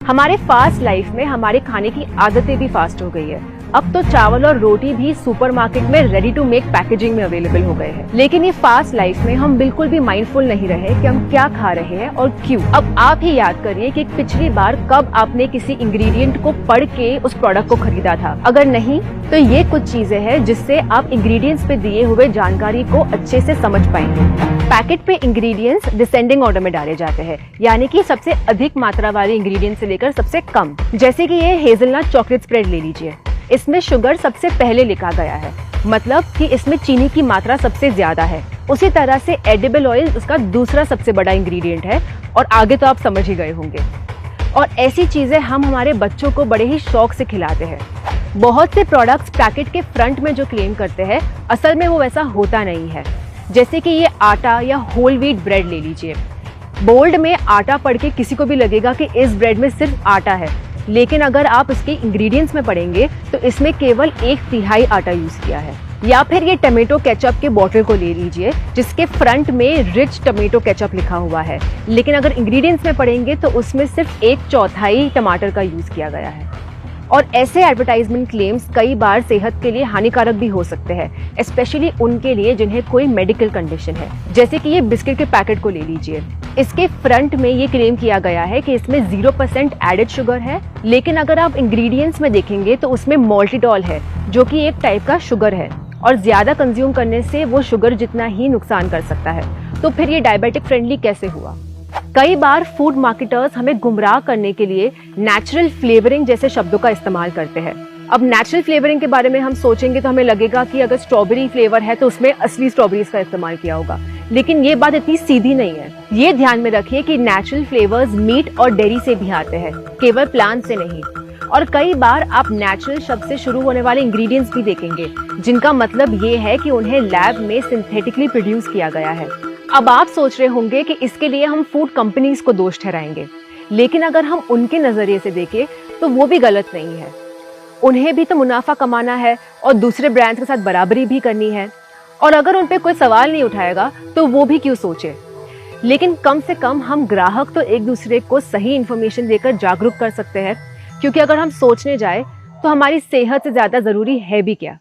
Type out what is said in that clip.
हमारे fast life में हमारे खाने की आदतें भी फास्ट हो गई है। अब तो चावल और रोटी भी सुपरमार्केट में रेडी टू मेक पैकेजिंग में अवेलेबल हो गए हैं। लेकिन ये फास्ट लाइफ में हम बिल्कुल भी माइंडफुल नहीं रहे कि हम क्या खा रहे हैं और क्यों। अब आप ही याद करिए कि पिछली बार कब आपने किसी इंग्रेडिएंट को पढ़ के उस प्रोडक्ट को खरीदा था। अगर नहीं तो ये कुछ चीजें हैं जिससे आप इंग्रेडिएंट्स पे दिए हुए जानकारी को अच्छे से समझ पाएंगे। पैकेट पे इंग्रेडिएंट्स डिसेंडिंग ऑर्डर में डाले जाते हैं, यानी कि सबसे अधिक मात्रा वाले इंग्रेडिएंट्स से लेकर सबसे कम। जैसे कि ये हेजलनट चॉकलेट स्प्रेड ले लीजिए, इसमें शुगर सबसे पहले लिखा गया है, मतलब कि इसमें चीनी की मात्रा सबसे ज्यादा है। उसी तरह से एडिबल ऑयल उसका दूसरा सबसे बड़ा इंग्रेडिएंट है और आगे तो आप समझ ही गए होंगे। और ऐसी चीजें हम हमारे बच्चों को बड़े ही शौक से खिलाते हैं। बहुत से प्रोडक्ट्स पैकेट के फ्रंट में जो क्लेम करते हैं, असल में वो वैसा होता नहीं है। जैसे कि ये आटा या होल व्हीट ब्रेड ले लीजिए। बोल्ड में आटा पढ़ के किसी को भी लगेगा कि इस ब्रेड में सिर्फ आटा है, लेकिन अगर आप इसके इंग्रेडिएंट्स में पढ़ेंगे तो इसमें केवल 1/3 आटा यूज किया है। या फिर ये टमेटो केचप के बॉटल को ले लीजिए, जिसके फ्रंट में रिच टमेटो केचप लिखा हुआ है, लेकिन अगर इंग्रेडिएंट्स में पढ़ेंगे तो उसमें सिर्फ 1/4 टमाटर का यूज किया गया है। और ऐसे एडवर्टाइजमेंट क्लेम्स कई बार सेहत के लिए हानिकारक भी हो सकते हैं, स्पेशली उनके लिए जिन्हें कोई मेडिकल कंडीशन है। जैसे कि ये बिस्किट के पैकेट को ले लीजिए, इसके फ्रंट में ये क्लेम किया गया है कि इसमें 0% एडेड शुगर है, लेकिन अगर आप इंग्रेडिएंट्स में देखेंगे तो उसमें मॉल्टिटॉल है, जो कि एक टाइप का शुगर है और ज्यादा कंज्यूम करने से वो शुगर जितना ही नुकसान कर सकता है। तो फिर ये डायबिटिक फ्रेंडली कैसे हुआ? कई बार फूड मार्केटर्स हमें गुमराह करने के लिए नेचुरल फ्लेवरिंग जैसे शब्दों का इस्तेमाल करते हैं। अब नेचुरल फ्लेवरिंग के बारे में हम सोचेंगे तो हमें लगेगा कि अगर स्ट्रॉबेरी फ्लेवर है तो उसमें असली स्ट्रॉबेरीज का इस्तेमाल किया होगा, लेकिन ये बात इतनी सीधी नहीं है। ये ध्यान में रखिए कि नेचुरल फ्लेवर्स मीट और डेयरी से भी आते हैं, केवल प्लांट से नहीं। और कई बार आप नेचुरल शब्द से शुरू होने वाले इंग्रेडिएंट्स भी देखेंगे, जिनका मतलब ये है कि उन्हें लैब में सिंथेटिकली प्रोड्यूस किया गया है। अब आप सोच रहे होंगे कि इसके लिए हम फूड कंपनीज को दोष ठहराएंगे, लेकिन अगर हम उनके नजरिए से देखें तो वो भी गलत नहीं है। उन्हें भी तो मुनाफा कमाना है और दूसरे ब्रांड्स के साथ बराबरी भी करनी है, और अगर उन पे कोई सवाल नहीं उठाएगा तो वो भी क्यों सोचे। लेकिन कम से कम हम ग्राहक तो एक दूसरे को सही इंफॉर्मेशन देकर जागरूक कर सकते हैं, क्योंकि अगर हम सोचने जाए तो हमारी सेहत से ज्यादा जरूरी है भी क्या।